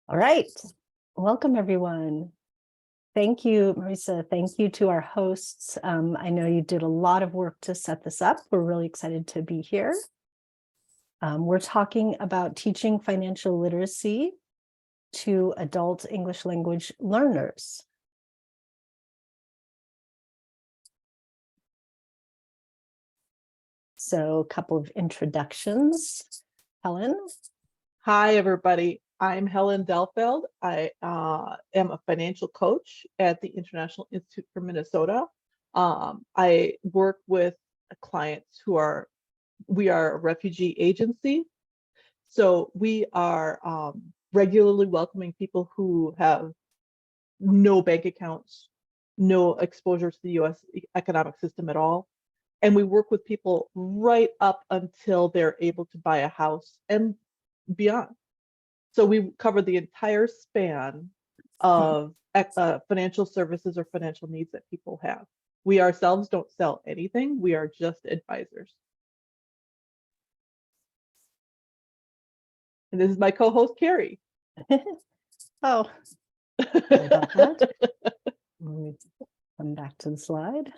All right. Welcome, everyone. Thank you, Marisa. Thank you to our hosts. I know you did a lot of work to set this up. We're really excited to be here. We're talking about teaching financial literacy to adult English language learners. So a couple of introductions. Helen. Hi, everybody. I'm Helen Delfeld. I am a financial coach at the International Institute for Minnesota. I work with clients we are a refugee agency. So we are regularly welcoming people who have no bank accounts, no exposure to the US economic system at all. And we work with people right up until they're able to buy a house and beyond. So we cover the entire span of financial services or financial needs that people have. We ourselves don't sell anything. We are just advisors. And this is my co-host, Carrie. Oh, sorry about that. Let me come back to the slide.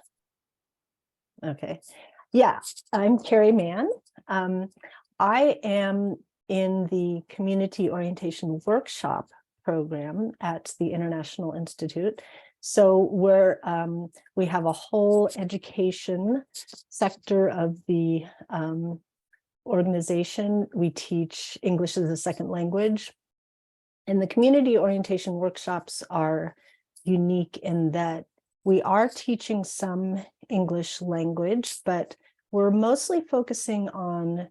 Okay. Yeah, I'm Carrie Mann. I am in the Community Orientation Workshop program at the International Institute. So we have a whole education sector of the organization. We teach English as a second language. And the community orientation workshops are unique in that we are teaching some English language, but we're mostly focusing on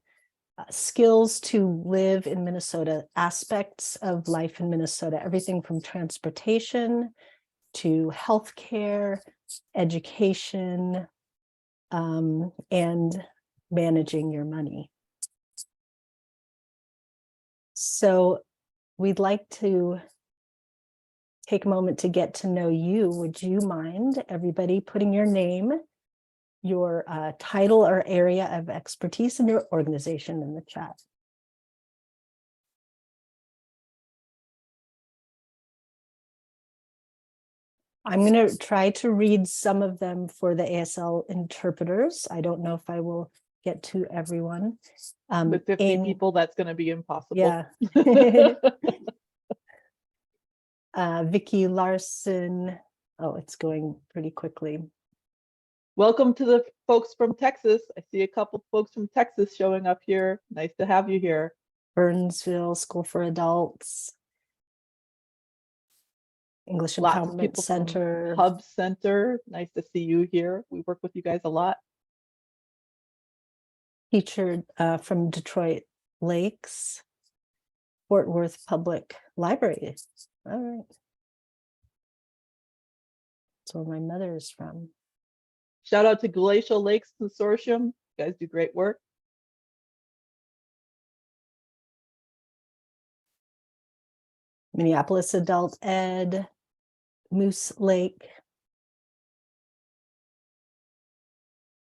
skills to live in Minnesota, aspects of life in Minnesota, everything from transportation to healthcare, education, and managing your money. So we'd like to take a moment to get to know you. Would you mind, everybody, putting your name, your title or area of expertise, and your organization in the chat? I'm going to try to read some of them for the ASL interpreters. I don't know if I will get to everyone. With 50 people, that's going to be impossible. Yeah. Vicky Larson. Oh, it's going pretty quickly. Welcome to the folks from Texas. I see a couple folks from Texas showing up here. Nice to have you here. Burnsville School for Adults. English Empowerment Center. Hub Center. Nice to see you here. We work with you guys a lot. Teacher from Detroit Lakes. Fort Worth Public Library. All right. That's where my mother is from. Shout out to Glacial Lakes Consortium. You guys do great work. Minneapolis Adult Ed, Moose Lake,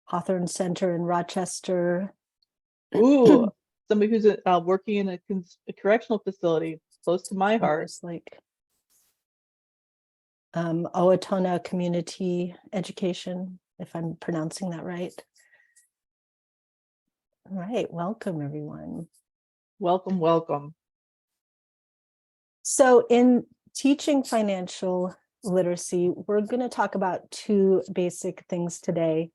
Hawthorne Center in Rochester. Ooh, somebody who's working in a correctional facility close to my heart. Moose Lake. Owatonna Community Education, if I'm pronouncing that right. All right, welcome everyone. Welcome, welcome. So in teaching financial literacy, we're going to talk about two basic things today.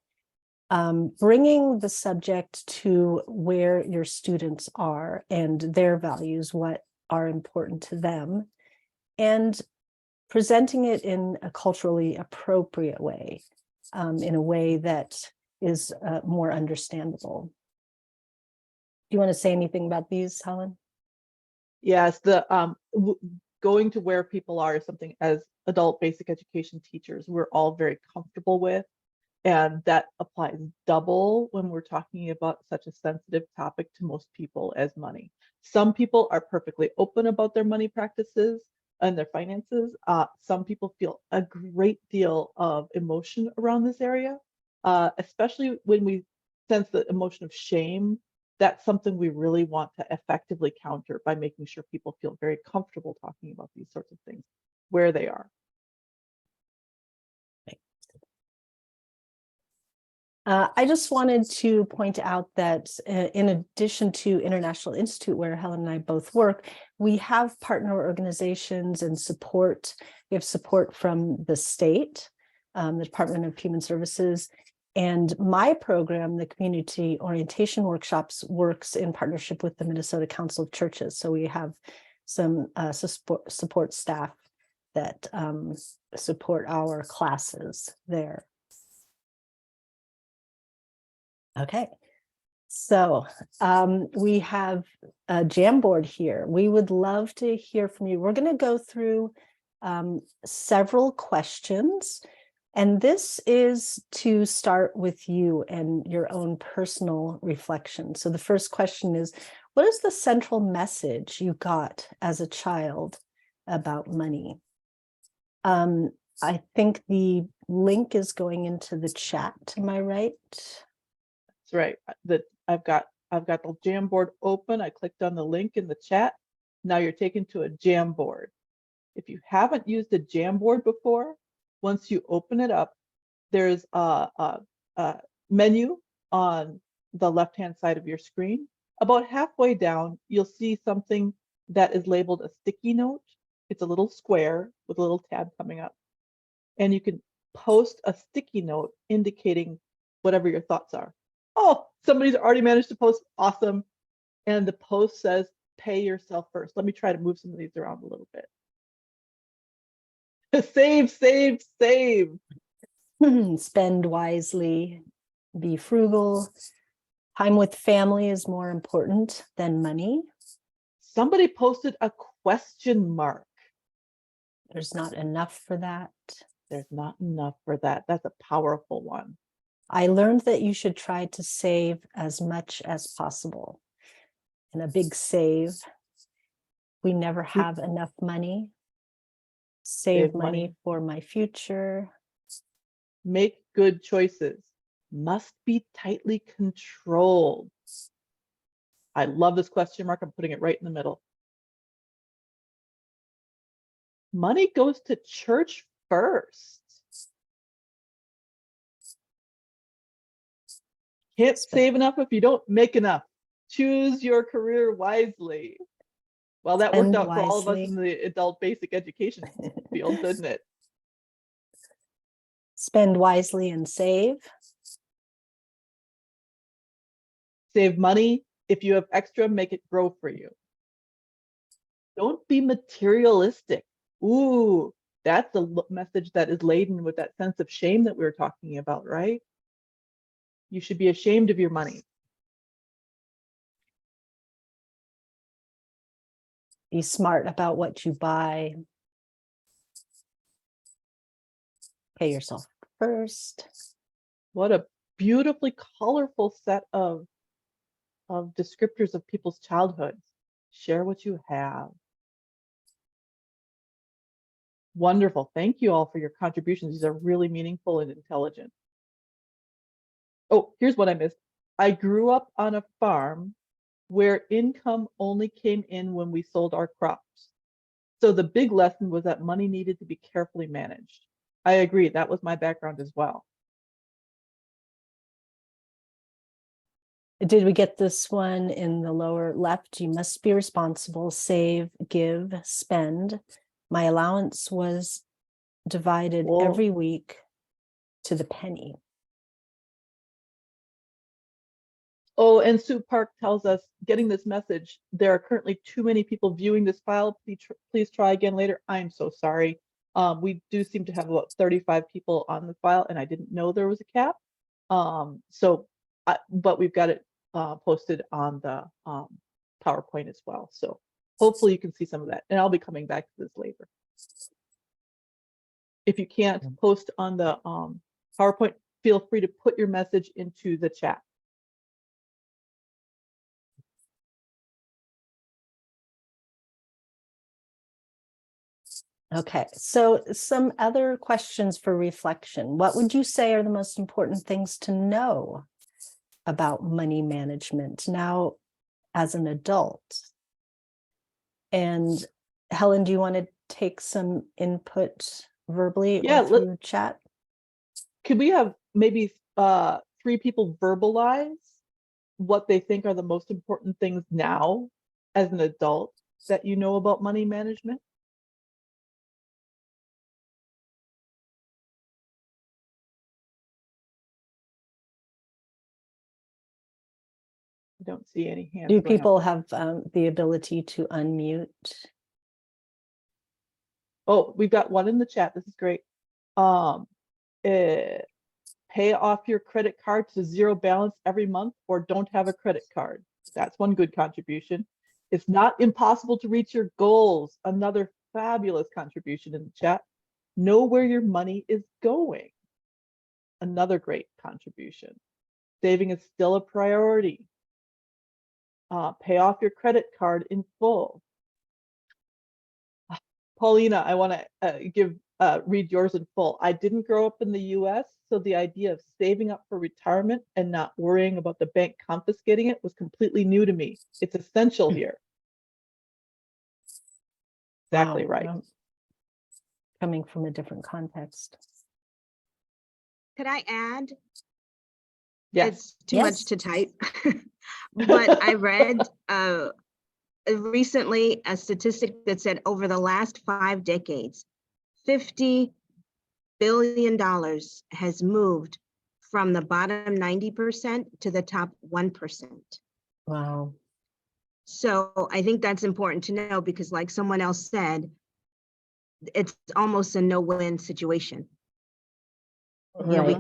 Bringing the subject to where your students are and their values, what are important to them, and presenting it in a culturally appropriate way, in a way that is more understandable. Do you want to say anything about these, Helen? Yes, the going to where people are is something as adult basic education teachers we're all very comfortable with, and that applies double when we're talking about such a sensitive topic to most people as money. Some people are perfectly open about their money practices and their finances. Some people feel a great deal of emotion around this area, especially when we sense the emotion of shame that's something we really want to effectively counter by making sure people feel very comfortable talking about these sorts of things where they are. I just wanted to point out that in addition to International Institute, where Helen and I both work, we have partner organizations and support. We have support from the state, the Department of Human Services, and my program, the Community Orientation Workshops, works in partnership with the Minnesota Council of Churches. So we have some support staff that support our classes there. Okay, so we have a Jamboard here. We would love to hear from you. We're going to go through several questions, and this is to start with you and your own personal reflection. So the first question is, what is the central message you got as a child about money? I think the link is going into the chat. Am I right? That's right. That I've got the Jamboard open. I clicked on the link in the chat. Now you're taken to a Jamboard. If you haven't used a Jamboard before, once you open it up, there's a menu on the left-hand side of your screen. About halfway down, you'll see something that is labeled a sticky note. It's a little square with a little tab coming up. And you can post a sticky note indicating whatever your thoughts are. Oh, somebody's already managed to post. Awesome. And the post says, pay yourself first. Let me try to move some of these around a little bit. Save, save, save. Spend wisely, be frugal. Time with family is more important than money. Somebody posted a question mark. There's not enough for that. There's not enough for that. That's a powerful one. I learned that you should try to save as much as possible. And a big save. We never have enough money. Save money for my future. Make good choices. Must be tightly controlled. I love this question mark. I'm putting it right in the middle. Money goes to church first. Can't save enough if you don't make enough. Choose your career wisely. Well, that worked out for all of us in the adult basic education field, didn't it? Spend wisely and save. Save money. If you have extra, make it grow for you. Don't be materialistic. Ooh, that's a message that is laden with that sense of shame that we were talking about, right? You should be ashamed of your money. Be smart about what you buy. Pay yourself first. What a beautifully colorful set of descriptors of people's childhoods. Share what you have. Wonderful. Thank you all for your contributions. These are really meaningful and intelligent. Oh, here's what I missed. I grew up on a farm where income only came in when we sold our crops. So the big lesson was that money needed to be carefully managed. I agree. That was my background as well. Did we get this one in the lower left? You must be responsible, save, give, spend. My allowance was divided every week to the penny. Oh, and Sue Park tells us, getting this message, there are currently too many people viewing this file. Please try again later. I'm so sorry. We do seem to have about 35 people on the file, and I didn't know there was a cap. But we've got it posted on the PowerPoint as well. So hopefully you can see some of that. And I'll be coming back to this later. If you can't post on the PowerPoint, feel free to put your message into the chat. Okay, so some other questions for reflection. What would you say are the most important things to know about money management now as an adult? And Helen, do you want to take some input verbally Yeah, or through chat? could we have maybe 3 people verbalize what they think are the most important things now as an adult that you know about money management? I don't see any hands Do going up. people have the ability to unmute? Oh, we've got one in the chat. This is great. Pay off your credit card to 0 balance every month, or don't have a credit card. That's one good contribution. It's not impossible to reach your goals. Another fabulous contribution in the chat. Know where your money is going. Another great contribution. Saving is still a priority. Pay off your credit card in full. Paulina, I want to read yours in full. I didn't grow up in the US, so the idea of saving up for retirement and not worrying about the bank confiscating it was completely new to me. It's essential here. Exactly right. Coming from a different context. Could I add? Yes. It's too much to type. But I read recently a statistic that said over the last 5 decades, $50 billion has moved from the bottom 90% to the top 1%. Wow. So I think that's important to know because like someone else said, it's almost a no-win situation. You know, we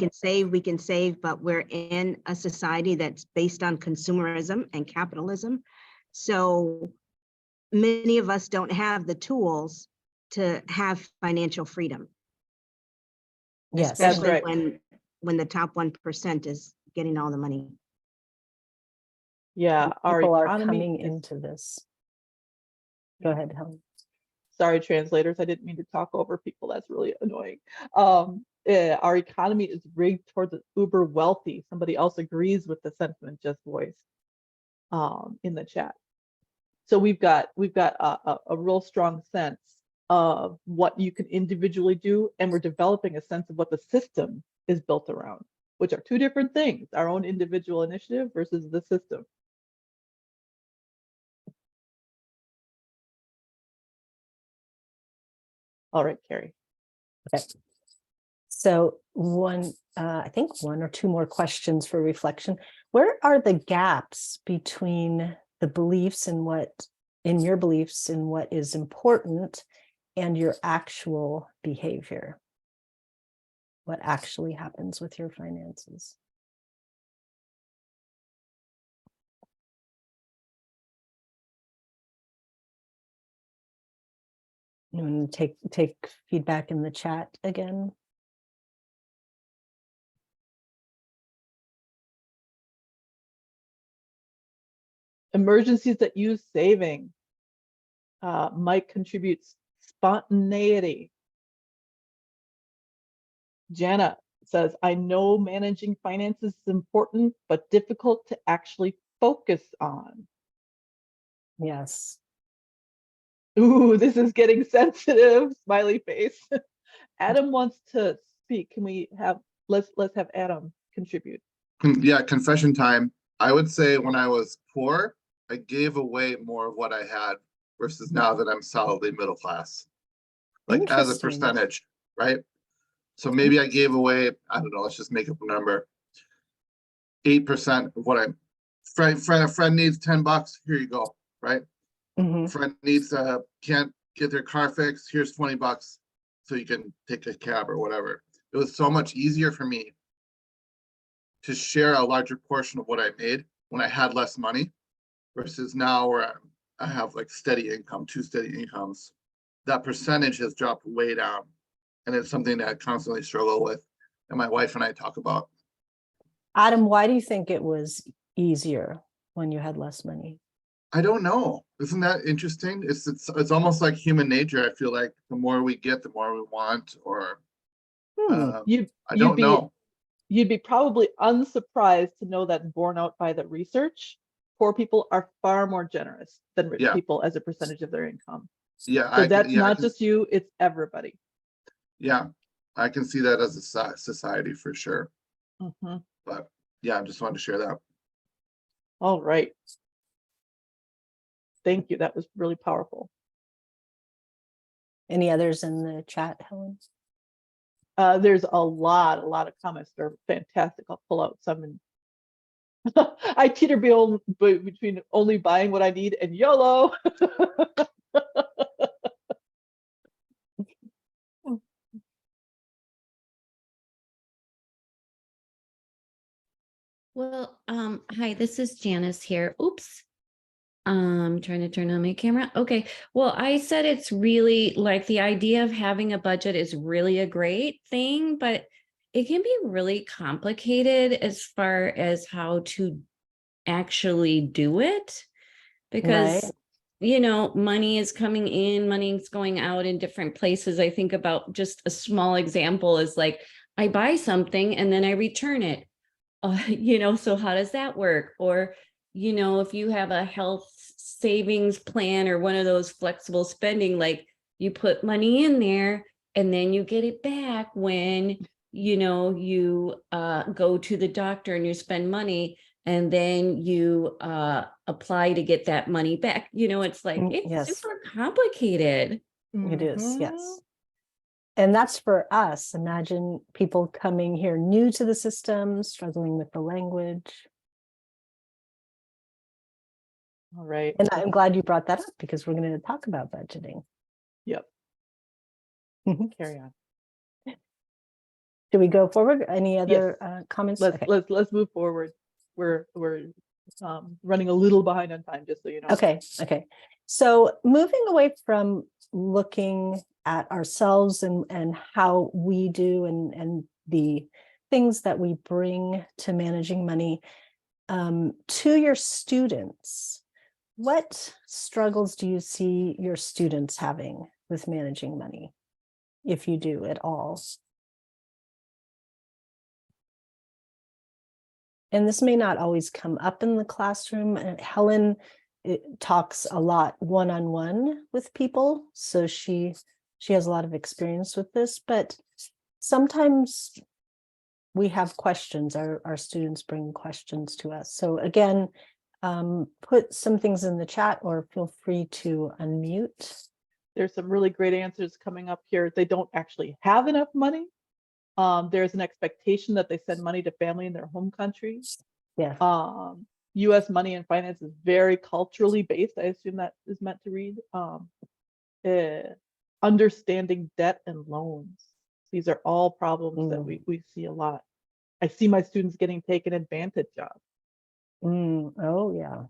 can save, but we're in a society that's based on consumerism and capitalism. So many of us don't have the tools to have financial freedom. Yes, Especially that's right. when the top 1% is getting all the money. Yeah, our people are economy coming is, into this. Go ahead, Helen. sorry, translators, I didn't mean to talk over people. That's really annoying. Our economy is rigged towards the uber wealthy. Somebody else agrees with the sentiment just voiced in the chat. So we've got a real strong sense of what you can individually do, and we're developing a sense of what the system is built around, which are 2 different things: our own individual initiative versus the system. All right, Carrie. Okay. So I think 1 or 2 more questions for reflection. Where are the gaps between the beliefs and in your beliefs in what is important and your actual behavior? What actually happens with your finances? And take feedback in the chat again. Emergencies that use saving might contribute spontaneity. Jana says, I know managing finances is important, but difficult to actually focus on. Yes. Ooh, this is getting sensitive, smiley face. Adam wants to speak. Can we have, let's have Adam contribute. Yeah, confession time. I would say when I was poor, I gave away more of what I had versus now that I'm solidly middle class, like as a percentage, right? So maybe I gave away, I don't know, let's just make up a number, 8% of what a friend needs $10, here you go, right? Friend needs can't get their car fixed, here's $20 so you can take a cab or whatever. It was so much easier for me to share a larger portion of what I made when I had less money versus now where I have like steady income, 2 steady incomes. That percentage has dropped way down. And it's something that I constantly struggle with and my wife and I talk about. Adam, why do you think it was easier when you had less money? I don't know. Isn't that interesting? It's almost like human nature. I feel like the more we get, the more we want, or I don't know. you'd be probably unsurprised to know that borne out by the research, poor people are far more generous than rich Yeah. people as a percentage of their income. Yeah, So I that's can, yeah, I not can, just you, it's everybody. yeah, I can see that as a society for sure. Mhm. But yeah, I just wanted to share that. All right. Thank you. That was really powerful. Any others in the chat, Helen? There's a lot of comments that are fantastic. I'll pull out some. And I teeter between only buying what I need and YOLO. Well, hi, this is Janice here. Oops. Trying to turn on my camera. Okay. Well, I said it's really like the idea of having a budget is really a great thing, but it can be really complicated as far as how to actually do it because Right. money is coming in, money is going out in different places. I think about just a small example is like I buy something and then I return it. So how does that work? Or, if you have a health savings plan or one of those flexible spending, like you put money in there and then you get it back when, you go to the doctor and you spend money and then you apply to get that money back. It's like, it's Yes, super complicated. it is. Yes. Mhm. And that's for us. Imagine people coming here new to the system, struggling with the language. All right. And I'm glad you brought that up because we're going to talk about budgeting. Yep. Mhm. Carry on. Do we go forward? Any other comments? Let's Okay. let's move forward. We're running a little behind on time, just so you know. Okay. So moving away from looking at ourselves and how we do and the things that we bring to managing money, to your students, what struggles do you see your students having with managing money, if you do at all? And this may not always come up in the classroom. Helen talks a lot one-on-one with people, so she has a lot of experience with this, but sometimes we have questions. Our students bring questions to us. So again, put some things in the chat or feel free to unmute. There's some really great answers coming up here. They don't actually have enough money. There's an expectation that they send money to family in their home country. Yeah. U.S. money and finance is very culturally based. I assume that is meant to read. Understanding debt and loans. These are all problems that we see a lot. I see my students getting taken advantage of. Oh, yeah.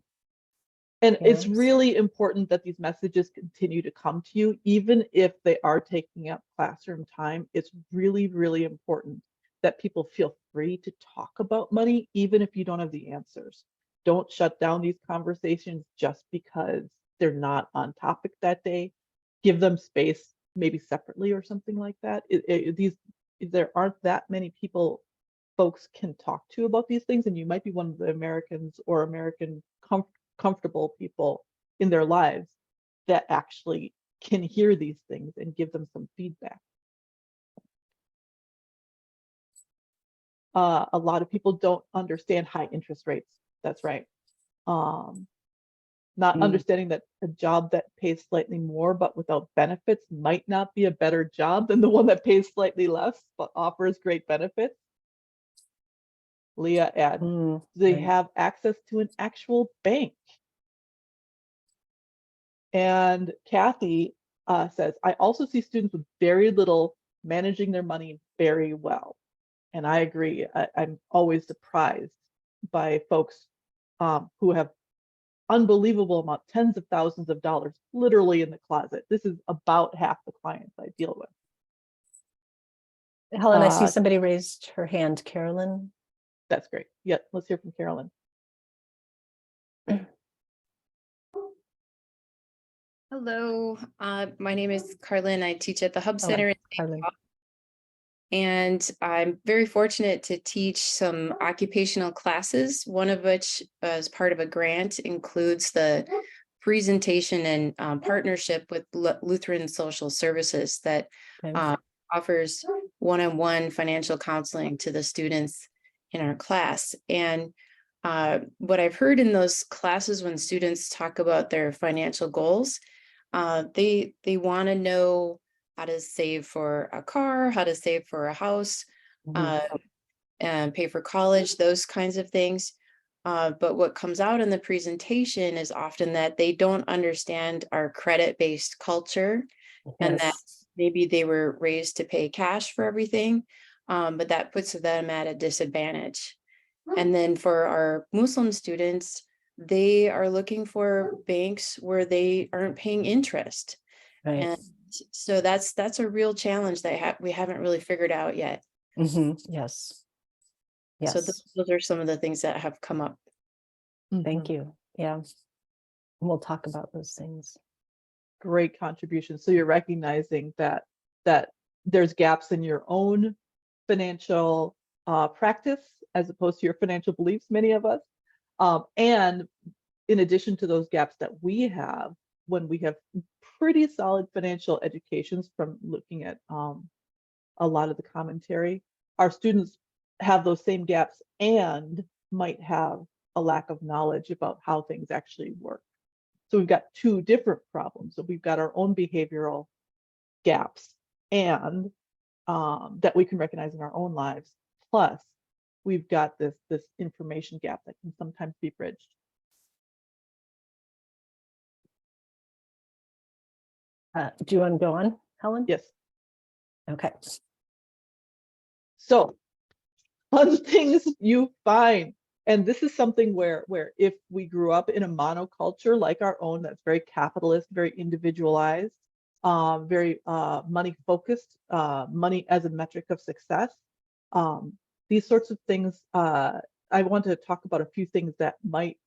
And it's Yes. really important that these messages continue to come to you, even if they are taking up classroom time. It's really, really important that people feel free to talk about money, even if you don't have the answers. Don't shut down these conversations just because they're not on topic that day. Give them space, maybe separately or something like that. There aren't that many people folks can talk to about these things, and you might be one of the Americans or American comfortable people in their lives that actually can hear these things and give them some feedback. A lot of people don't understand high interest rates. That's right. Not understanding that a job that pays slightly more but without benefits might not be a better job than the one that pays slightly less but offers great benefits. Leah adds, they have access to an actual bank. And Kathy says, I also see students with very little managing their money very well. And I agree. I'm always surprised by folks who have unbelievable amount, tens of thousands of dollars, literally in the closet. This is about half the clients I deal with. Helen, I see somebody raised her hand. Carolyn. That's great. Yeah, let's hear from Carolyn. Hello, my name is Carlin. I teach at the Hub Center. Carolyn. And I'm very fortunate to teach some occupational classes, one of which, as part of a grant, includes the presentation and partnership with Lutheran Social Services that Okay. offers one-on-one financial counseling to the students in our class. And what I've heard in those classes when students talk about their financial goals, they want to know how to save for a car, how to save for a house, Mhm. and pay for college, those kinds of things. But what comes out in the presentation is often that they don't understand our credit-based culture, and that Yes. maybe they were raised to pay cash for everything, but that puts them at a disadvantage. And then for our Muslim students, they are looking for banks where they aren't paying interest. Right. And so that's a real challenge that we haven't really figured out yet. Yes. So Yes. those are some of the things that have come up. Thank you. Yeah. And we'll talk about those things. Great contribution. So you're recognizing that there's gaps in your own financial practice as opposed to your financial beliefs, many of us. And in addition to those gaps that we have, when we have pretty solid financial educations from looking at a lot of the commentary, our students have those same gaps and might have a lack of knowledge about how things actually work. So we've got two different problems. So we've got our own behavioral gaps and that we can recognize in our own lives. Plus, we've got this information gap that can sometimes be bridged. Do you want to go on, Helen? Yes. Okay. So, fun things you find. And this is something where if we grew up in a monoculture like our own, that's very capitalist, very individualized, very money focused, money as a metric of success. These sorts of things, I want to talk about a few things that might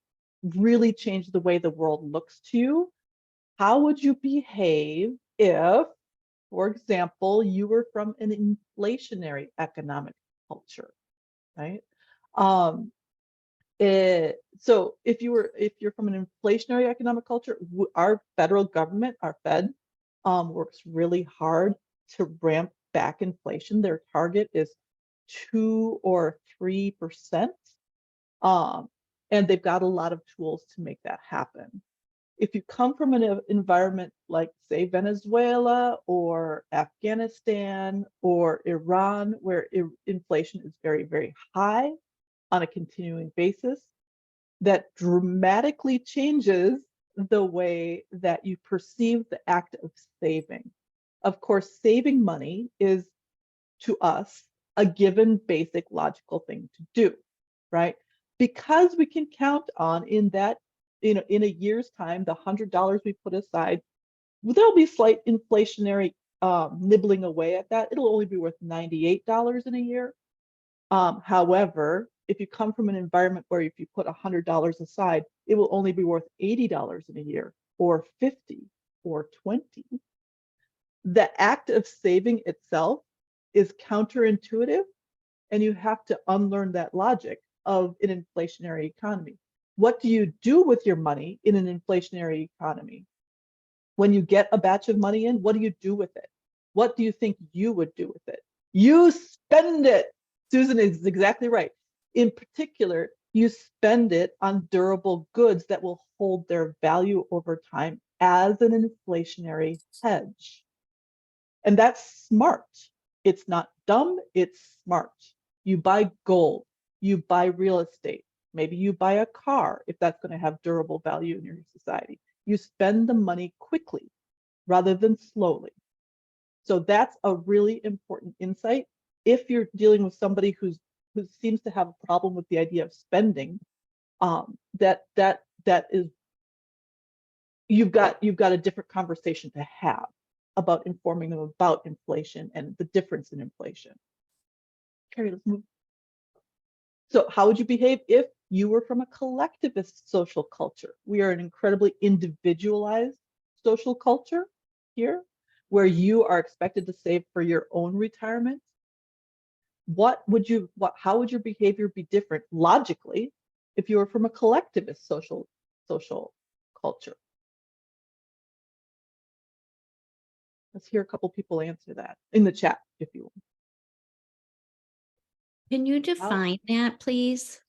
really change the way the world looks to you. How would you behave if, for example, you were from an inflationary economic culture, right? So if you're from an inflationary economic culture, our federal government, our Fed, works really hard to ramp back inflation. Their target is 2 or 3%. And they've got a lot of tools to make that happen. If you come from an environment like, say, Venezuela or Afghanistan or Iran, where inflation is very, very high on a continuing basis, that dramatically changes the way that you perceive the act of saving. Of course, saving money is, to us, a given basic logical thing to do, right? Because we can count on in a year's time, the $100 we put aside, there'll be slight inflationary nibbling away at that. It'll only be worth $98 in a year. However, if you come from an environment where if you put $100 aside, it will only be worth $80 in a year, or 50 or 20. The act of saving itself is counterintuitive, and you have to unlearn that logic of an inflationary economy. What do you do with your money in an inflationary economy? When you get a batch of money in, what do you do with it? What do you think you would do with it? You spend it. Susan is exactly right. In particular, you spend it on durable goods that will hold their value over time as an inflationary hedge. And that's smart. It's not dumb, it's smart. You buy gold, you buy real estate, maybe you buy a car if that's going to have durable value in your society. You spend the money quickly rather than slowly. So that's a really important insight. If you're dealing with somebody who seems to have a problem with the idea of spending, that is, you've got a different conversation to have about informing them about inflation and the difference in inflation. Carrie, let's move. So how would you behave if you were from a collectivist social culture? We are an incredibly individualized social culture here, where you are expected to save for your own retirement. how would your behavior be different logically if you were from a collectivist social culture? Let's hear a couple people answer that in the chat, if you will. Can you define that, please?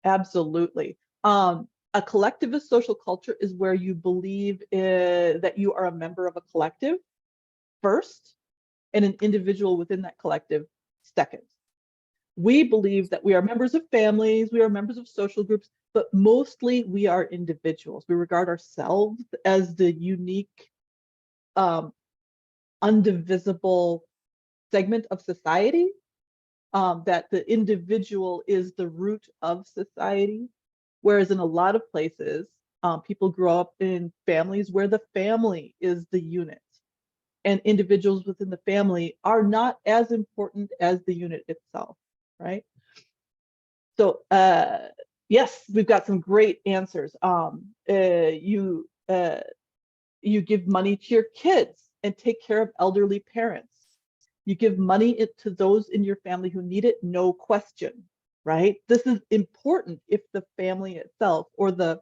Absolutely. A collectivist social culture is where you believe that you are a member of a collective first, and an individual within that collective second. We believe that we are members of families, we are members of social groups, but mostly we are individuals. We regard ourselves as the unique, undivisible segment of society, that the individual is the root of society. Whereas in a lot of places, people grow up in families where the family is the unit, and individuals within the family are not as important as the unit itself, right? So yes, we've got some great answers. You give money to your kids and take care of elderly parents. You give money to those in your family who need it, no question, right? This is important if the family itself or the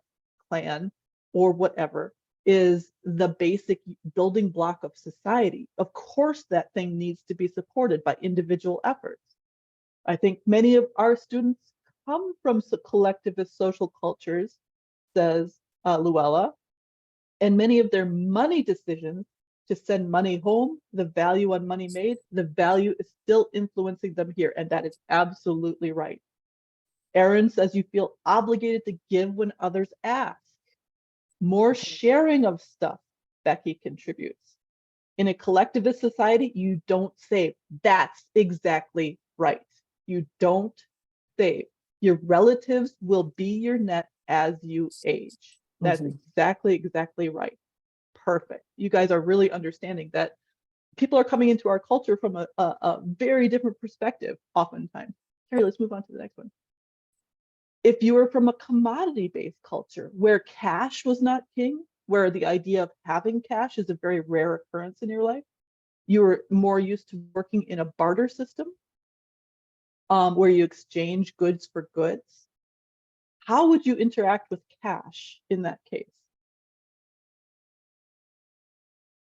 clan or whatever is the basic building block of society. Of course, that thing needs to be supported by individual efforts. I think many of our students come from collectivist social cultures, says Luella, and many of their money decisions to send money home, the value on money made, the value is still influencing them here, and that is absolutely right. Erin says you feel obligated to give when others ask. More sharing of stuff, Becky contributes. In a collectivist society, you don't save. That's exactly right. You don't save. Your relatives will be your net as you age. That's exactly right. Perfect. You guys are really understanding that people are coming into our culture from a very different perspective oftentimes. Carrie, let's move on to the next one. If you were from a commodity-based culture where cash was not king, where the idea of having cash is a very rare occurrence in your life, you were more used to working in a barter system where you exchange goods for goods. How would you interact with cash in that case?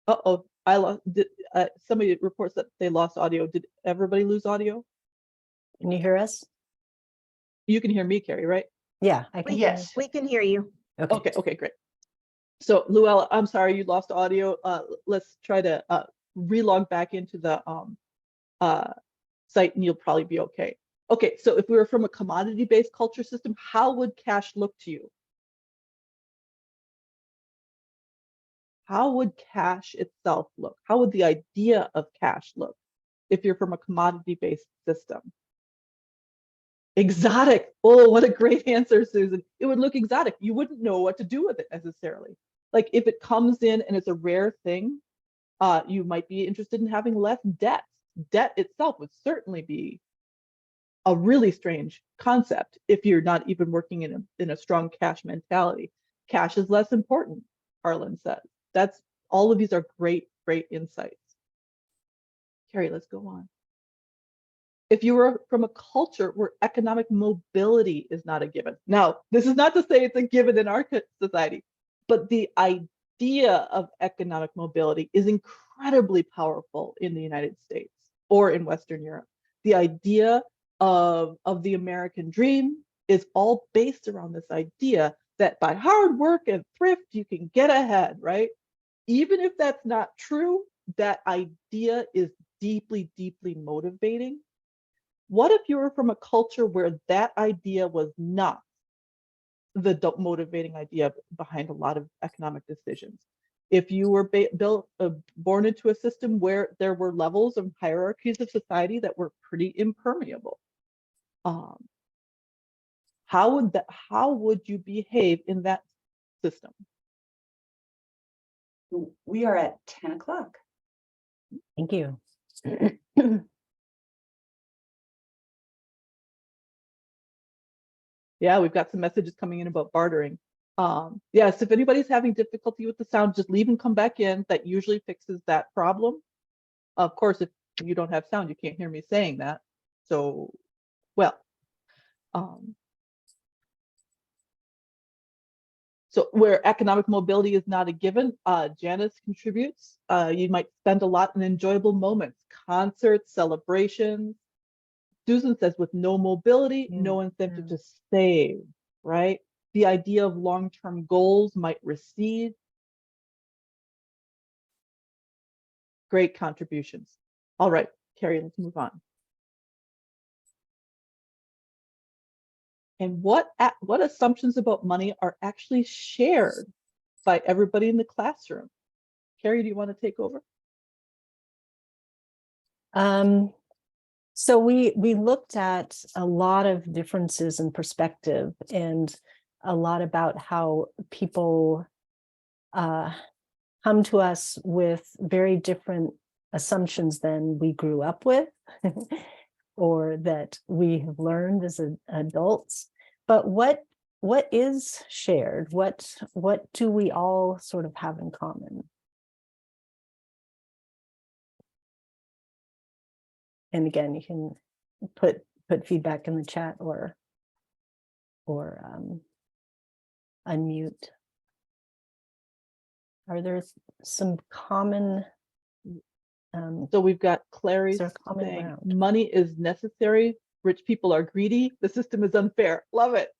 Uh-oh, I lost. Somebody reports that they lost audio. Did everybody lose audio? Can you hear us? You can hear me, Carrie, right? Yeah, I can. hear Yes. We can hear you. you. Okay, great. So Luella, I'm sorry you lost audio. Let's try to relog back into the site and you'll probably be okay. Okay, so if we were from a commodity-based culture system, how would cash look to you? How would cash itself look? How would the idea of cash look if you're from a commodity-based system? Exotic. Oh, what a great answer, Susan. It would look exotic. You wouldn't know what to do with it necessarily. Like if it comes in and it's a rare thing, you might be interested in having less debt. Debt itself would certainly be a really strange concept if you're not even working in a strong cash mentality. Cash is less important, Harlan says. That's all of these are great insights. Carrie, let's go on. If you were from a culture where economic mobility is not a given. Now, this is not to say it's a given in our society, but the idea of economic mobility is incredibly powerful in the United States or in Western Europe. The idea of the American dream is all based around this idea that by hard work and thrift, you can get ahead, right? Even if that's not true, that idea is deeply motivating. What if you were from a culture where that idea was not the motivating idea behind a lot of economic decisions? If you were born into a system where there were levels of hierarchies of society that were pretty impermeable, how would you behave in that system? We are at 10 o'clock. Thank you. Yeah, we've got some messages coming in about bartering. Yes, if anybody's having difficulty with the sound, just leave and come back in. That usually fixes that problem. Of course, if you don't have sound, you can't hear me saying that. so well. So where economic mobility is not a given, Janice contributes. You might spend a lot in enjoyable moments, concerts, celebrations. Susan says with no mobility, no incentive to save, right? The idea of long-term goals might recede. Great contributions. All right, Carrie, let's move on. And what assumptions about money are actually shared by everybody in the classroom? Carrie, do you want to take over? So we looked at a lot of differences in perspective and a lot about how people come to us with very different assumptions than we grew up with or that we have learned as adults. But what is shared? What do we all sort of have in common? And again, you can put feedback in the chat or unmute. Are there some common? So we've got Clary common saying ground? money is necessary. Rich people are greedy. The system is unfair. Love it.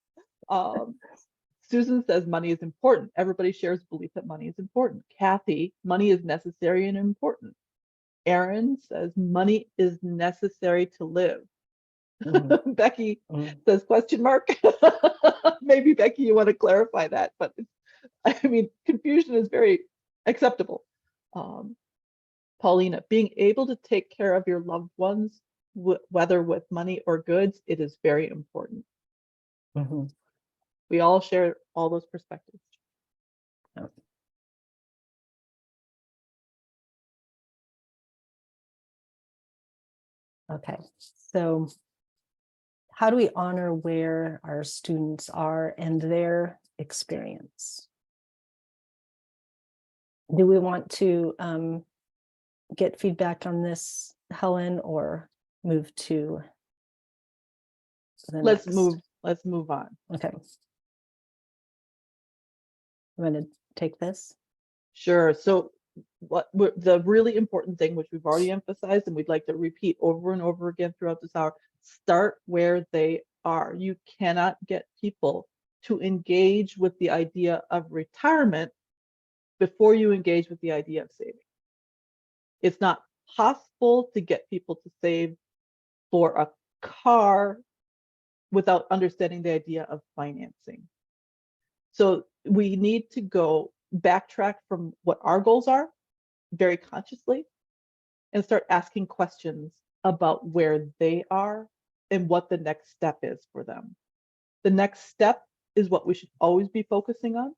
Susan says money is important. Everybody shares belief that money is important. Kathy, money is necessary and important. Aaron says money is necessary to live. Mhm. Becky Mhm. says question mark. Maybe Becky, you want to clarify that, but I mean, confusion is very acceptable. Paulina, being able to take care of your loved ones, whether with money or goods, it is very important. Mhm. We all share all those perspectives. Yep. Okay, so how do we honor where our students are and their experience? Do we want to get feedback on this, Helen, or move to the Let's next? move on. Okay. I'm going to take this. Sure. So the really important thing, which we've already emphasized and we'd like to repeat over and over again throughout this hour, start where they are. You cannot get people to engage with the idea of retirement before you engage with the idea of saving. It's not possible to get people to save for a car without understanding the idea of financing. So we need to go backtrack from what our goals are very consciously and start asking questions about where they are and what the next step is for them. The next step is what we should always be focusing on.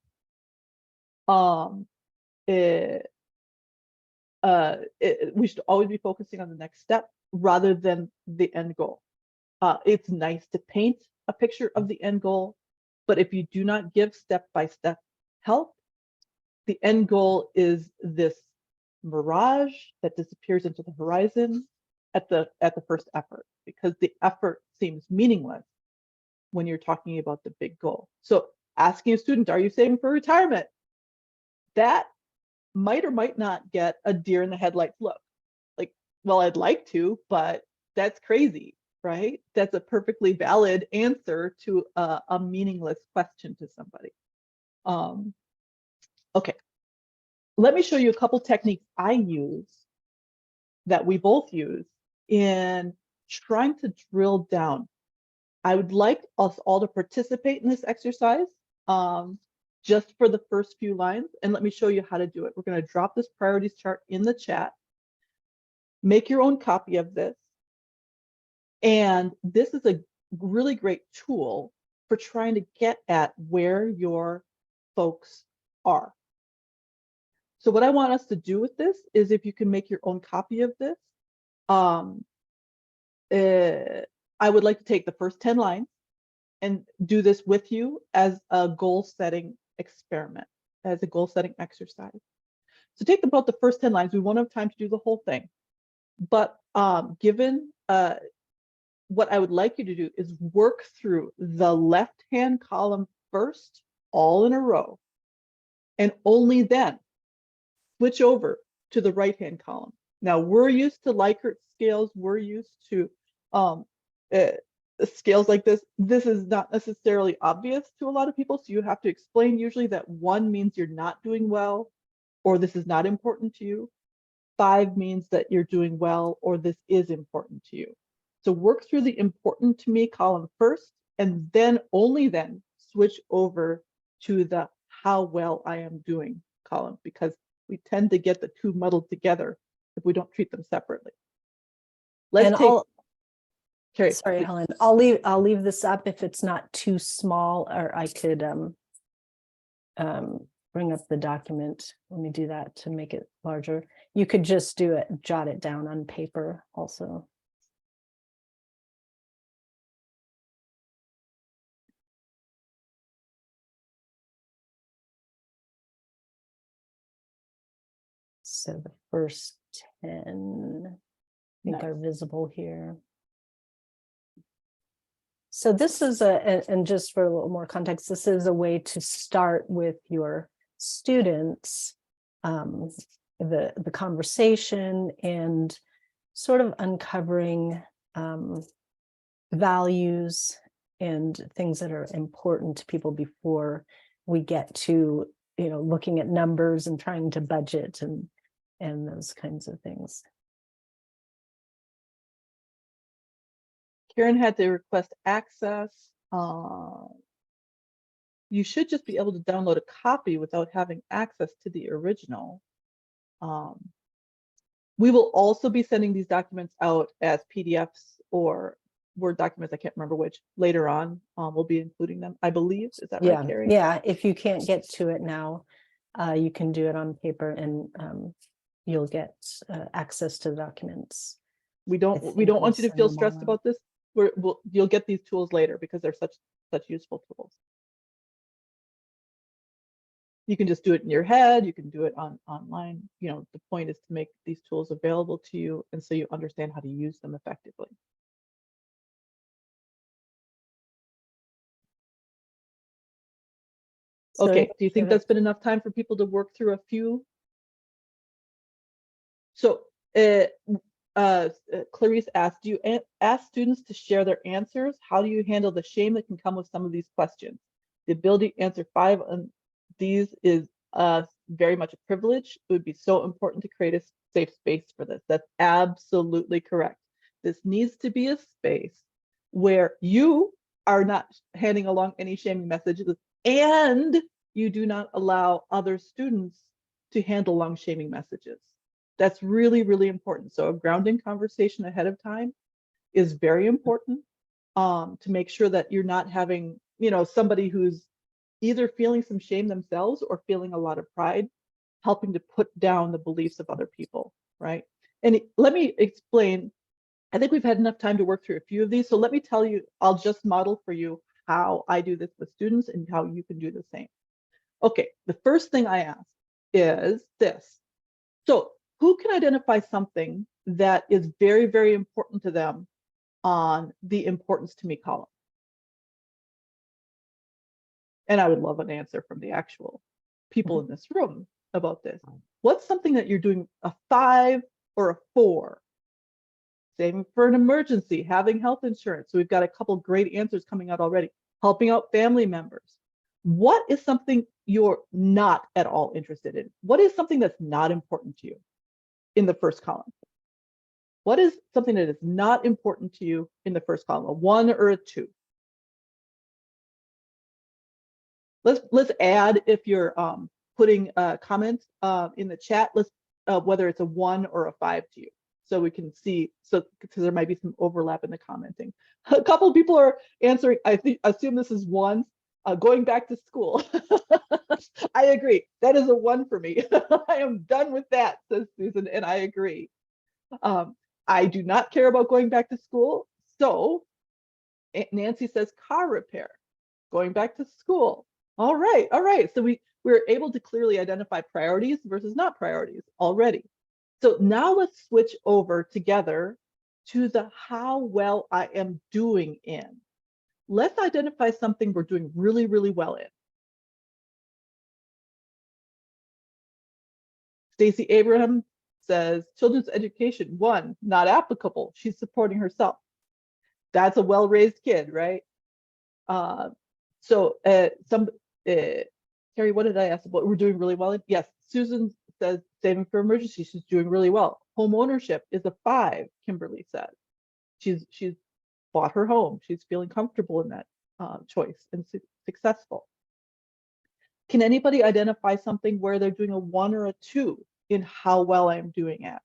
We should always be focusing on the next step rather than the end goal. It's nice to paint a picture of the end goal, but if you do not give step-by-step help, the end goal is this mirage that disappears into the horizon at the first effort, because the effort seems meaningless when you're talking about the big goal. So asking a student, are you saving for retirement? That might or might not get a deer in the headlights look. Like, well, I'd like to, but that's crazy, right? That's a perfectly valid answer to a meaningless question to somebody. Okay, let me show you a couple techniques I use that we both use in trying to drill down. I would like us all to participate in this exercise just for the first few lines, and let me show you how to do it. We're going to drop this priorities chart in the chat. Make your own copy of this. And this is a really great tool for trying to get at where your folks are. So what I want us to do with this is, if you can make your own copy of this, I would like to take the first 10 lines and do this with you as a goal setting experiment, as a goal setting exercise. So take about the first 10 lines. We won't have time to do the whole thing, but given what I would like you to do is work through the left-hand column first, all in a row, and only then switch over to the right-hand column. Now, we're used to Likert scales. We're used to scales like this. This is not necessarily obvious to a lot of people, so you have to explain usually that 1 means you're not doing well, or this is not important to you. 5 means that you're doing well, or this is important to you. So work through the important to me column first, and then only then switch over to the how well I am doing column, because we tend to get the two muddled together if we don't treat them separately. Let's take, Carrie, Sorry, please. Helen, I'll leave this up if it's not too small, or I could bring up the document. Let me do that to make it larger. You could just do it, jot it down on paper also. So the first 10, I think, are visible here. So this is and just for a little more context, this is a way to start with your students, the conversation, and sort of uncovering values and things that are important to people before we get to, looking at numbers and trying to budget and those kinds of things. Karen had to request access. You should just be able to download a copy without having access to the original. We will also be sending these documents out as PDFs or Word documents, I can't remember which, later on. We'll be including them, I believe. Is that right, Carrie? Yeah, if you can't get to it now, you can do it on paper, and you'll get access to the documents. We don't want you to feel stressed about this. You'll get these tools later because they're such useful tools. You can just do it in your head. You can do it online. The point is to make these tools available to you, and so you understand how to use them effectively. Okay, do you think that's been enough time for people to work through a few? So Clarice asked, do you ask students to share their answers? How do you handle the shame that can come with some of these questions? The ability to answer 5 on these is very much a privilege. It would be so important to create a safe space for this. That's absolutely correct. This needs to be a space where you are not handing along any shaming messages, and you do not allow other students to handle along shaming messages. That's really, really important. So a grounding conversation ahead of time is very important to make sure that you're not having, somebody who's either feeling some shame themselves or feeling a lot of pride, helping to put down the beliefs of other people, right? And let me explain. I think we've had enough time to work through a few of these. So let me tell you, I'll just model for you how I do this with students and how you can do the same. Okay, the first thing I ask is this. So who can identify something that is very, very important to them on the importance to me column? And I would love an answer from the actual people in this room about this. What's something that you're doing a 5 or a 4? Saving for an emergency, having health insurance. So we've got a couple great answers coming out already. Helping out family members. What is something you're not at all interested in? What is something that's not important to you in the first column? What is something that is not important to you in the first column, a 1 or a 2? Let's add, if you're putting comments in the chat, whether it's a 1 or a 5 to you, so we can see. So because there might be some overlap in the commenting. A couple of people are answering. Assume this is 1. Going back to school. I agree. That is a 1 for me. I am done with that, says Susan, and I agree. I do not care about going back to school. So Nancy says car repair, going back to school. All right. So we're able to clearly identify priorities versus not priorities already. So now let's switch over together to the how well I am doing in. Let's identify something we're doing really, really well in. Stacey Abraham says, children's education, 1, not applicable. She's supporting herself. That's a well-raised kid, right? Carrie, what did I ask about? We're doing really well in? Yes, Susan says saving for emergency. She's doing really well. Home ownership is a 5, Kimberly said. She's bought her home. She's feeling comfortable in that choice and successful. Can anybody identify something where they're doing a 1 or a 2 in how well I'm doing at?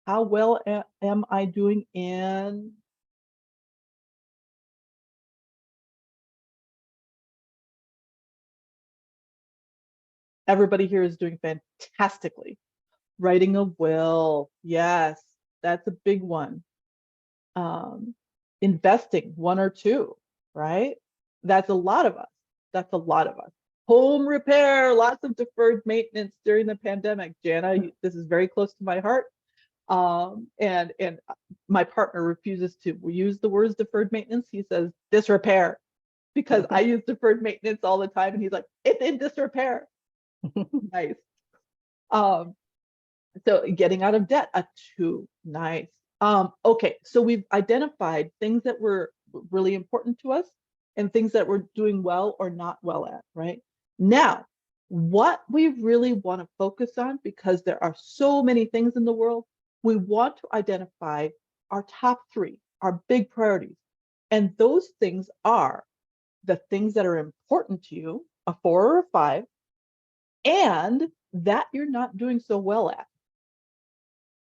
How well am I doing in? Everybody here is doing fantastically. Writing a will, yes, that's a big one. Investing, 1 or 2, right? That's a lot of us. That's a lot of us. Home repair, lots of deferred maintenance during the pandemic. Jana, this is very close to my heart. And my partner refuses to use the words deferred maintenance. He says disrepair, because I use deferred maintenance all the time, and he's like, it's in disrepair. Nice. So getting out of debt, a 2, nice. Okay, so we've identified things that were really important to us and things that we're doing well or not well at, right? Now, what we really want to focus on, because there are so many things in the world, we want to identify our top 3, our big priorities. And those things are the things that are important to you, a 4 or a 5, and that you're not doing so well at.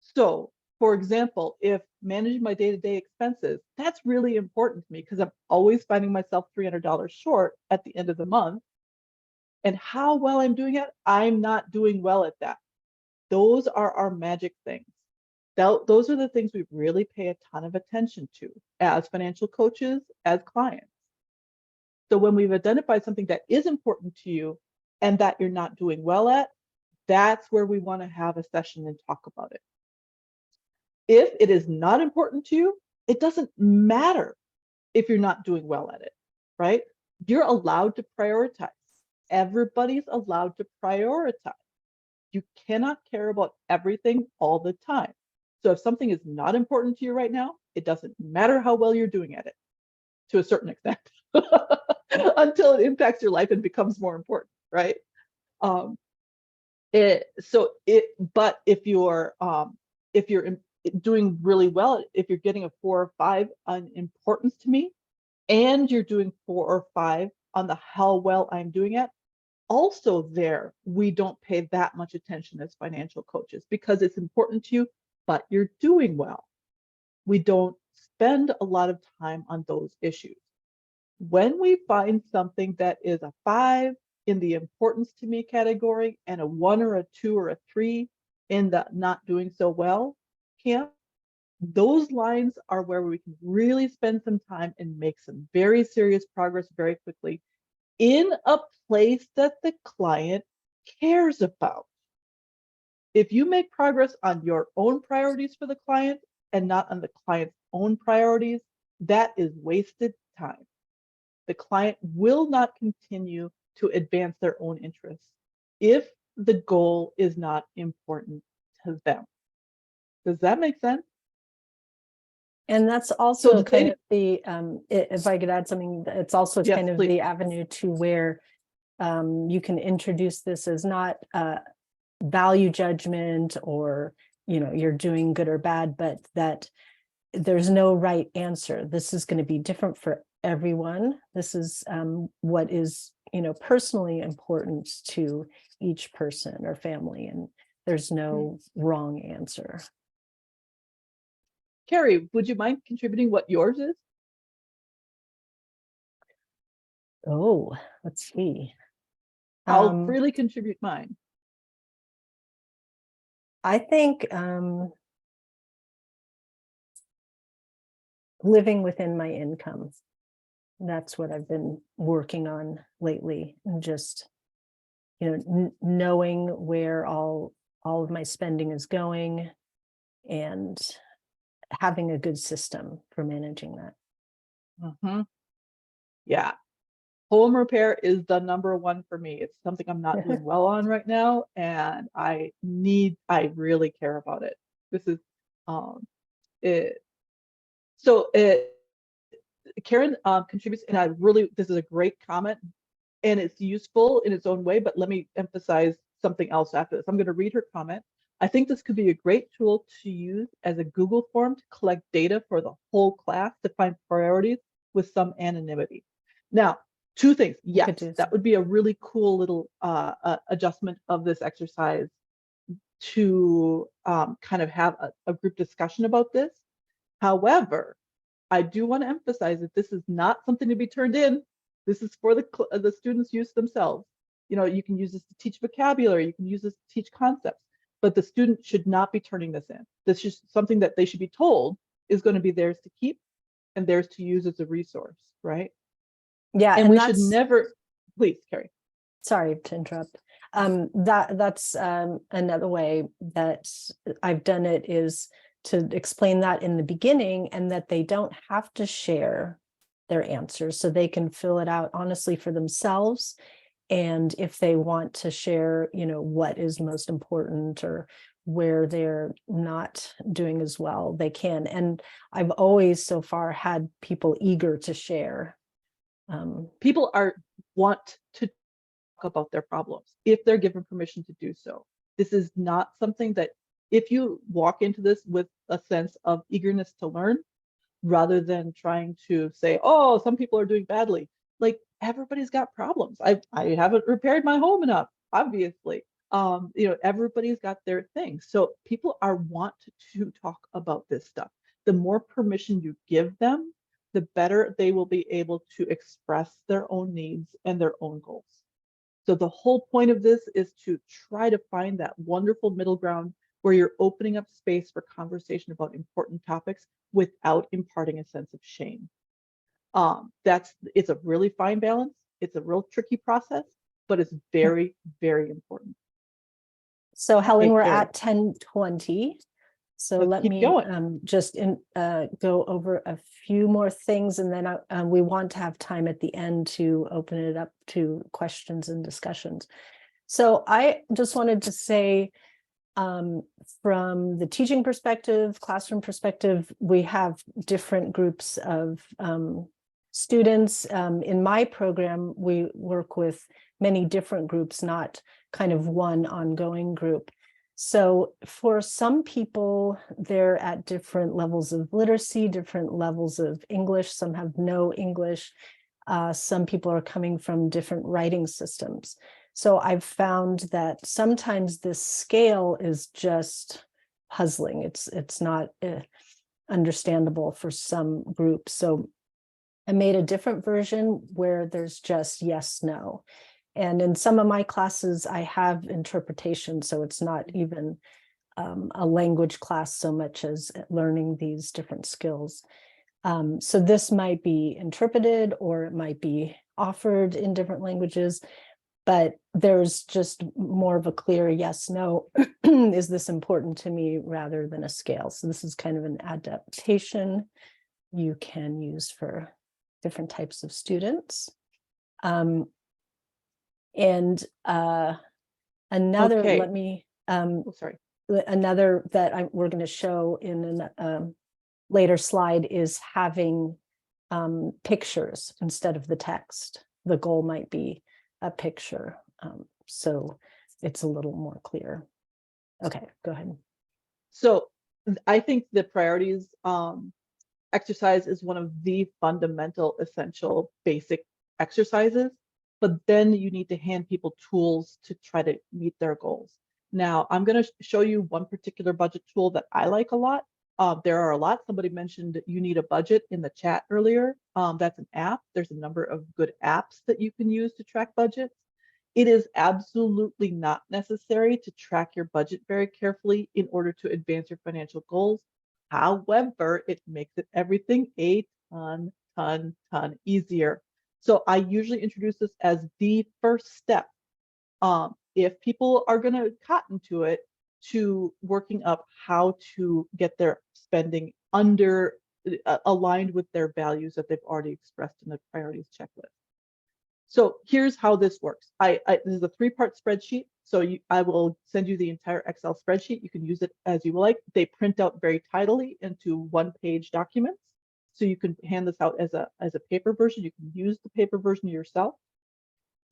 So, for example, if managing my day-to-day expenses, that's really important to me because I'm always finding myself $300 short at the end of the month. And how well I'm doing it, I'm not doing well at that. Those are our magic things. Those are the things we really pay a ton of attention to as financial coaches, as clients. So when we've identified something that is important to you and that you're not doing well at, that's where we want to have a session and talk about it. If it is not important to you, it doesn't matter if you're not doing well at it, right? You're allowed to prioritize. Everybody's allowed to prioritize. You cannot care about everything all the time. So if something is not important to you right now, it doesn't matter how well you're doing at it, to a certain extent, until it impacts your life and becomes more important, right? But if you're doing really well, if you're getting a 4 or 5 on importance to me, and you're doing 4 or 5 on the how well I'm doing it, also there, we don't pay that much attention as financial coaches because it's important to you, but you're doing well. We don't spend a lot of time on those issues. When we find something that is a 5 in the importance to me category and a 1 or a 2 or a 3 in the not doing so well camp, those lines are where we can really spend some time and make some very serious progress very quickly in a place that the client cares about. If you make progress on your own priorities for the client and not on the client's own priorities, that is wasted time. The client will not continue to advance their own interests if the goal is not important to them. Does that make sense? And that's also So kind of the, if I could add something, it's also Yes, kind of please. the avenue to where you can introduce this as not value judgment or, you're doing good or bad, but that there's no right answer. This is going to be different for everyone. This is what is, personally important to each person or family, and there's no wrong answer. Carrie, would you mind contributing what yours is? Oh, let's see. I'll freely contribute mine. I think living within my income. That's what I've been working on lately, and just, knowing where all of my spending is going, and having a good system for managing that. Mhm. Yeah. Home repair is the number one for me. It's something I'm not doing well on right now, and I really care about it. This is, it, so it, Karen contributes, and this is a great comment, and it's useful in its own way, but let me emphasize something else after this. I'm going to read her comment. I think this could be a great tool to use as a Google form to collect data for the whole class to find priorities with some anonymity. Now, two things. Yes, that would be a really cool little adjustment of this exercise to kind of have a group discussion about this. However, I do want to emphasize that this is not something to be turned in. This is for the students' use themselves. You know, you can use this to teach vocabulary, you can use this to teach concepts, but the student should not be turning this in. This is something that they should be told is going to be theirs to keep and theirs to use as a resource, right? Yeah, and we should never, please, Carrie. Sorry to interrupt. That's another way that I've done it, is to explain that in the beginning, and that they don't have to share their answers, so they can fill it out honestly for themselves. And if they want to share, you know, what is most important or where they're not doing as well, they can. And I've always so far had people eager to share. People want to talk about their problems if they're given permission to do so. This is not something that, if you walk into this with a sense of eagerness to learn, rather than trying to say, oh, some people are doing badly, like, everybody's got problems. I haven't repaired my home enough, obviously. You know, everybody's got their things. So people want to talk about this stuff. The more permission you give them, the better they will be able to express their own needs and their own goals. So the whole point of this is to try to find that wonderful middle ground where you're opening up space for conversation about important topics without imparting a sense of shame. It's a really fine balance. It's a real tricky process, but it's very, very important. So Helen, Hey, we're Carrie. at 10:20. So Let's let keep me going. just go over a few more things, and then we want to have time at the end to open it up to questions and discussions. So I just wanted to say, from the teaching perspective, classroom perspective, we have different groups of students. In my program, we work with many different groups, not kind of one ongoing group. So for some people, they're at different levels of literacy, different levels of English. Some have no English. Some people are coming from different writing systems. So I've found that sometimes this scale is just puzzling. It's not understandable for some groups. So I made a different version where there's just yes, no. And in some of my classes, I have interpretation, so it's not even a language class so much as learning these different skills. So this might be interpreted, or it might be offered in different languages, but there's just more of a clear yes, no, is this important to me, rather than a scale. So this is kind of an adaptation you can use for different types of students. Another, Okay. let me, Sorry. another that we're going to show in a later slide is having pictures instead of the text. The goal might be a picture, so it's a little more clear. Okay, go ahead. So I think the priorities exercise is one of the fundamental, essential, basic exercises, but then you need to hand people tools to try to meet their goals. Now, I'm going to show you one particular budget tool that I like a lot. There are a lot. Somebody mentioned You Need a Budget in the chat earlier. That's an app. There's a number of good apps that you can use to track budgets. It is absolutely not necessary to track your budget very carefully in order to advance your financial goals. However, it makes everything a ton easier. So I usually introduce this as the first step. If people are going to cotton to it, to working up how to get their spending under aligned with their values that they've already expressed in the priorities checklist. So here's how this works. This is a 3-part spreadsheet. So I will send you the entire Excel spreadsheet. You can use it as you like. They print out very tidily into 1-page documents. So you can hand this out as a paper version. You can use the paper version yourself.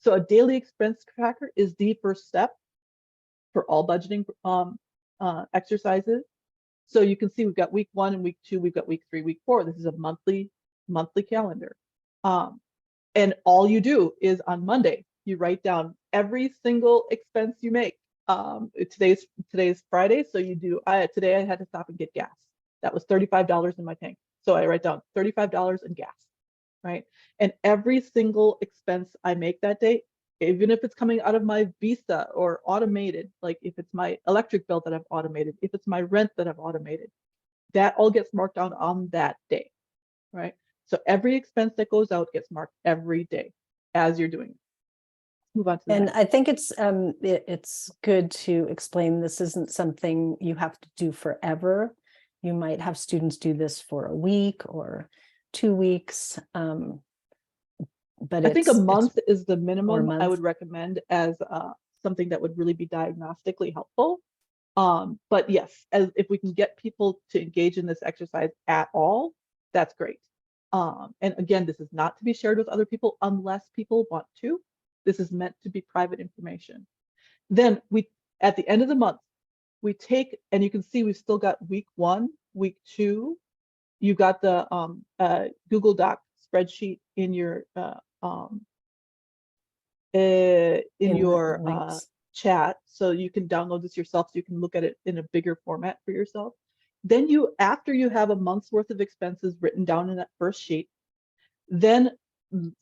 So a daily expense tracker is the first step for all budgeting exercises. So you can see we've got week 1 and week 2, we've got week 3, week 4. This is a monthly calendar. And all you do is on Monday, you write down every single expense you make. Today's Friday, so you do, today I had to stop and get gas. That was $35 in my tank. So I write down $35 in gas, right? And every single expense I make that day, even if it's coming out of my Visa or automated, like if it's my electric bill that I've automated, if it's my rent that I've automated, that all gets marked down on that day, right? So every expense that goes out gets marked every day as you're doing it. Move on to the And next. I think it's good to explain this isn't something you have to do forever. You might have students do this for a week or 2 weeks. But I think a it's month is the minimum month. I would recommend as something that would really be diagnostically helpful. But yes, if we can get people to engage in this exercise at all, that's great. And again, this is not to be shared with other people unless people want to. This is meant to be private information. Then at the end of the month, we take, and you can see we've still got week 1, week 2. You got the Google Doc spreadsheet in your links. chat, so you can download this yourself, so you can look at it in a bigger format for yourself. Then after you have a month's worth of expenses written down in that first sheet, then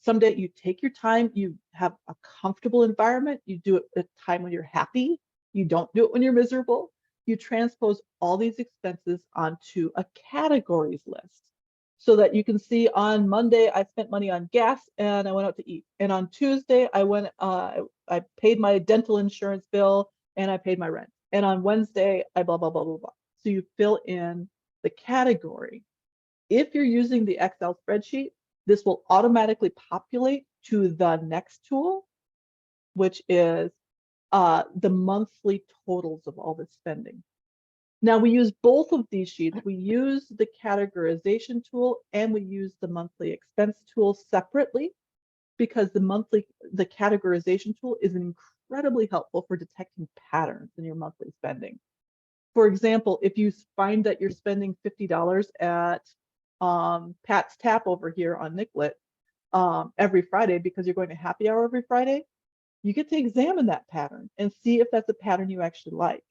someday you take your time, you have a comfortable environment, you do it at a time when you're happy, you don't do it when you're miserable. You transpose all these expenses onto a categories list so that you can see on Monday, I spent money on gas and I went out to eat. And on Tuesday, I paid my dental insurance bill and I paid my rent. And on Wednesday, I blah, blah, blah, blah, blah. So you fill in the category. If you're using the Excel spreadsheet, this will automatically populate to the next tool, which is the monthly totals of all the spending. Now we use both of these sheets. We use the categorization tool and we use the monthly expense tool separately because the categorization tool is incredibly helpful for detecting patterns in your monthly spending. For example, if you find that you're spending $50 at Pat's Tap over here on Nicollet every Friday because you're going to happy hour every Friday, you get to examine that pattern and see if that's a pattern you actually like.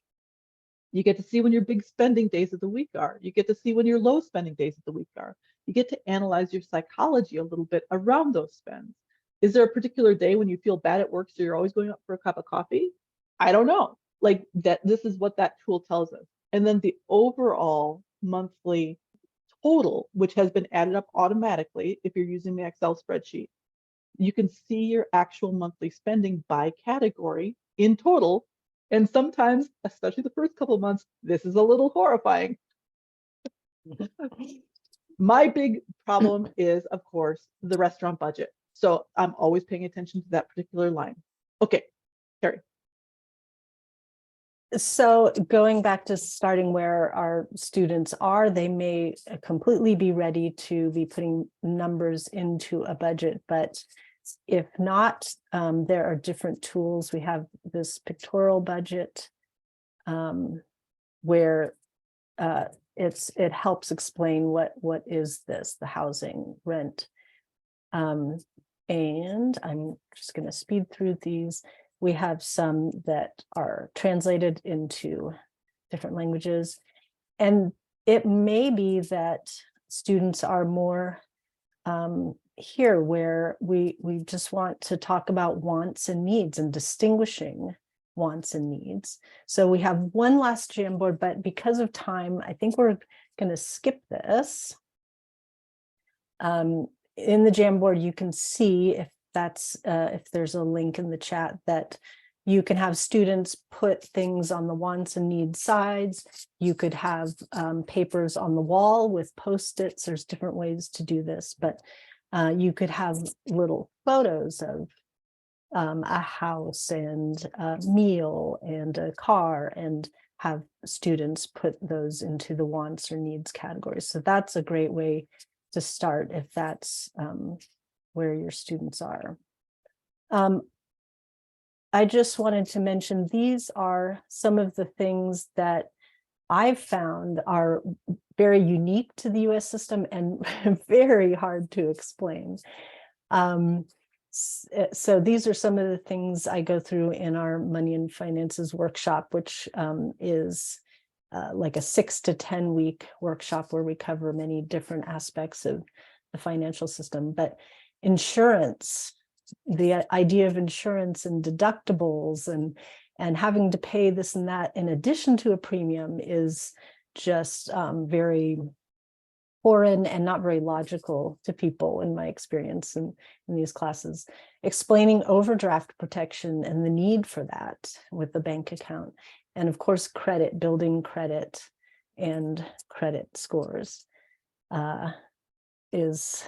You get to see when your big spending days of the week are. You get to see when your low spending days of the week are. You get to analyze your psychology a little bit around those spends. Is there a particular day when you feel bad at work, so you're always going up for a cup of coffee? I don't know. Like that, this is what that tool tells us. And then the overall monthly total, which has been added up automatically if you're using the Excel spreadsheet, you can see your actual monthly spending by category in total. And sometimes, especially the first couple of months, this is a little horrifying. My big problem is, of course, the restaurant budget. So I'm always paying attention to that particular line. Okay, Carrie. So going back to starting where our students are, they may completely be ready to be putting numbers into a budget, but if not, there are different tools. We have this pictorial budget where it helps explain what is this, the housing, rent. And I'm just going to speed through these. We have some that are translated into different languages. And it may be that students are more here where we just want to talk about wants and needs and distinguishing wants and needs. So we have one last Jamboard, but because of time, I think we're going to skip this. In the Jamboard, you can see if there's a link in the chat that You can have students put things on the wants and needs sides. You could have papers on the wall with Post-its. There's different ways to do this, but you could have little photos of a house and a meal and a car, and have students put those into the wants or needs categories. So that's a great way to start if that's where your students are. I just wanted to mention, these are some of the things that I've found are very unique to the US system and very hard to explain. So these are some of the things I go through in our money and finances workshop, which is like a 6 to 10 week workshop where we cover many different aspects of the financial system. But insurance, the idea of insurance and deductibles and having to pay this and that in addition to a premium is just very foreign and not very logical to people in my experience in these classes. Explaining overdraft protection and the need for that with the bank account. And of course, credit, building credit and credit scores is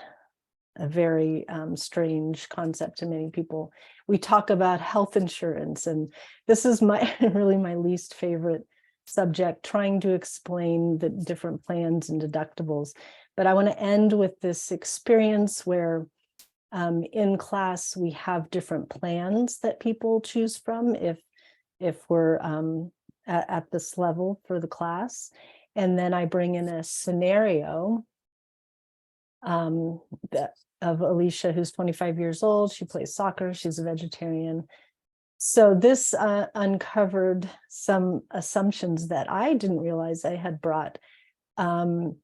a very strange concept to many people. We talk about health insurance, and this is my really my least favorite subject, trying to explain the different plans and deductibles. But I want to end with this experience where in class we have different plans that people choose from if we're at this level for the class. And then I bring in a scenario of Alicia, who's 25 years old. She plays soccer. She's a vegetarian. So this uncovered some assumptions that I didn't realize I had brought. I'm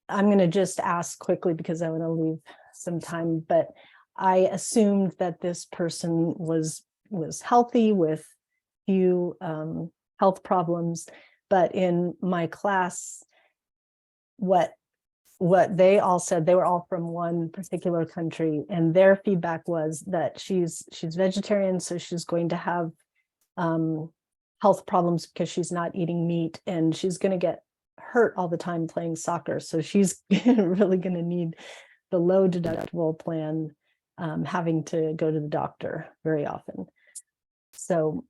going to just ask quickly because I want to leave some time, but I assumed that this person was healthy with few health problems. But in my class, what they all said, they were all from one particular country, and their feedback was that she's vegetarian, so she's going to have health problems because she's not eating meat, and she's going to get hurt all the time playing soccer. So she's really going to need the low deductible plan, having to go to the doctor very often. So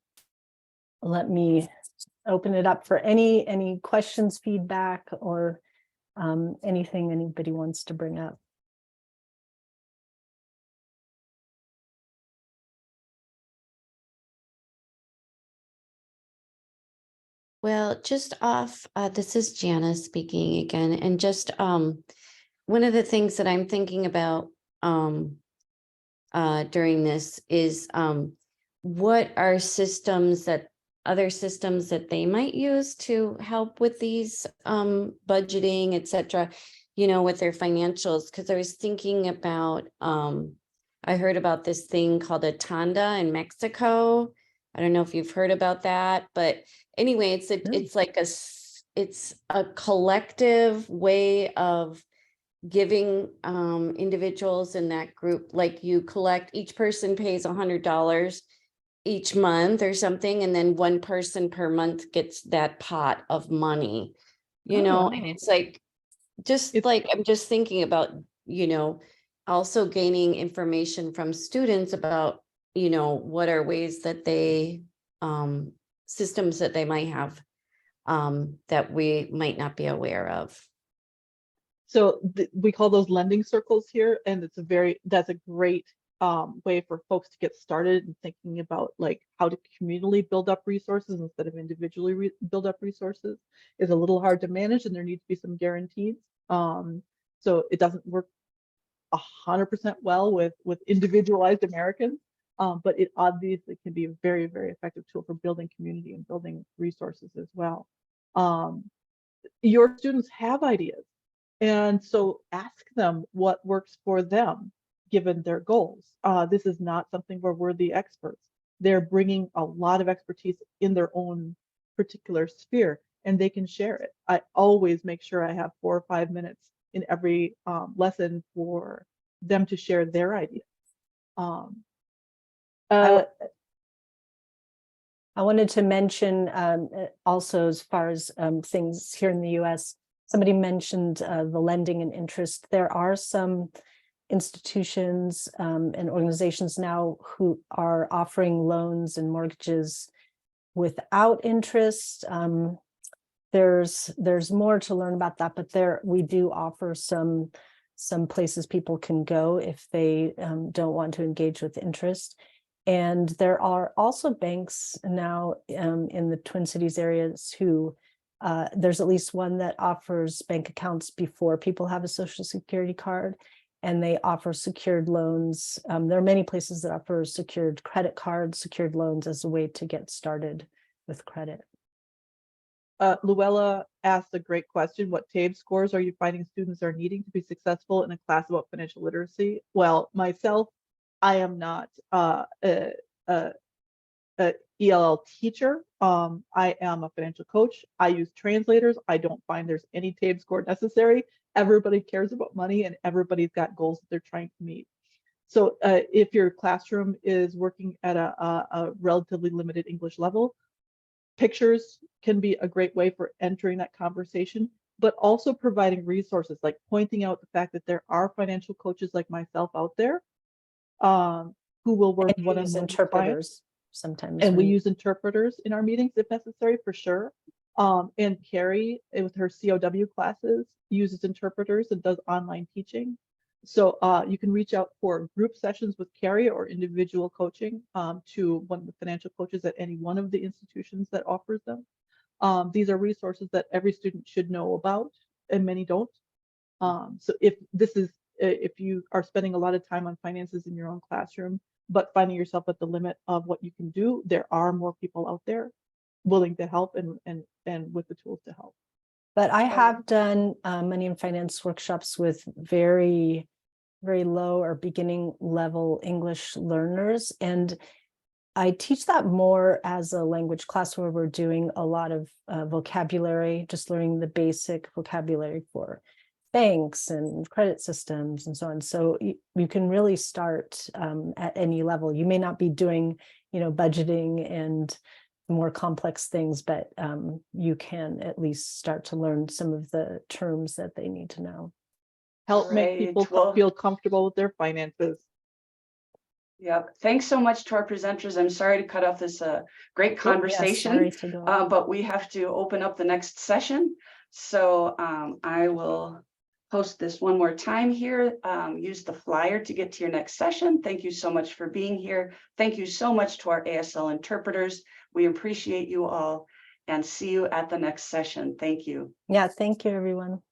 let me open it up for any questions, feedback, or anything anybody wants to bring up. Well, just off, this is Jana speaking again, and just one of the things that I'm thinking about during this is what are other systems that they might use to help with these budgeting, etc., with their financials. Because I was thinking about, I heard about this thing called a tanda in Mexico. I don't know if you've heard about that, but anyway, it's a collective way of giving individuals in that group, like you collect, each person pays $100 each month or something, and then one person per month gets that pot of money, and it's like, I'm just thinking about, also gaining information from students about, what are ways that they, systems that they might have that we might not be aware of. So we call those lending circles here, and that's a great way for folks to get started in thinking about like how to communally build up resources instead of individually build up resources. Is a little hard to manage, and there needs to be some guarantees. So it doesn't work 100% well with individualized Americans, but it obviously can be a very, very effective tool for building community and building resources as well. Your students have ideas, and so ask them what works for them given their goals. This is not something where we're the experts. They're bringing a lot of expertise in their own particular sphere, and they can share it. I always make sure I have 4 or 5 minutes in every lesson for them to share their ideas. I wanted to mention also, as far as things here in the US, somebody mentioned the lending and interest. There are some institutions and organizations now who are offering loans and mortgages without interest. There's more to learn about that, but we do offer some places people can go if they don't want to engage with interest. And there are also banks now in the Twin Cities areas who there's at least one that offers bank accounts before people have a Social Security card, and they offer secured loans. There are many places that offer secured credit cards, secured loans as a way to get started with credit. Luella asked a great question. What TABE scores are you finding students are needing to be successful in a class about financial literacy? Well, myself, I am not a ELL teacher. I am a financial coach. I use translators. I don't find there's any TABE score necessary. Everybody cares about money and everybody's got goals that they're trying to meet. So if your classroom is working at a relatively limited English level, pictures can be a great way for entering that conversation, but also providing resources, like pointing out the fact that there are financial coaches like myself out there who will work And one-on-one use with clients. interpreters sometimes. And we when- use interpreters in our meetings if necessary, for sure. And Carrie, with her COW classes, uses interpreters and does online teaching. So you can reach out for group sessions with Carrie or individual coaching to one of the financial coaches at any one of the institutions that offers them. These are resources that every student should know about, and many don't. So if you are spending a lot of time on finances in your own classroom, but finding yourself at the limit of what you can do, there are more people out there willing to help and with the tools to help. But I have done money and finance workshops with very, very low or beginning level English learners. And I teach that more as a language class where we're doing a lot of vocabulary, just learning the basic vocabulary for banks and credit systems and so on. So you can really start at any level. You may not be doing, budgeting and more complex things, but you can at least start to learn some of the terms that they need to know. Help make Great. people Well- feel comfortable with their finances. Yep. Thanks so much to our presenters. I'm sorry to cut off this great Yeah, conversation, sorry to go on. but we have to open up the next session. So I will post this one more time here. Use the flyer to get to your next session. Thank you so much for being here. Thank you so much to our ASL interpreters. We appreciate you all and see you at the next session. Thank you. Yeah, thank you, everyone.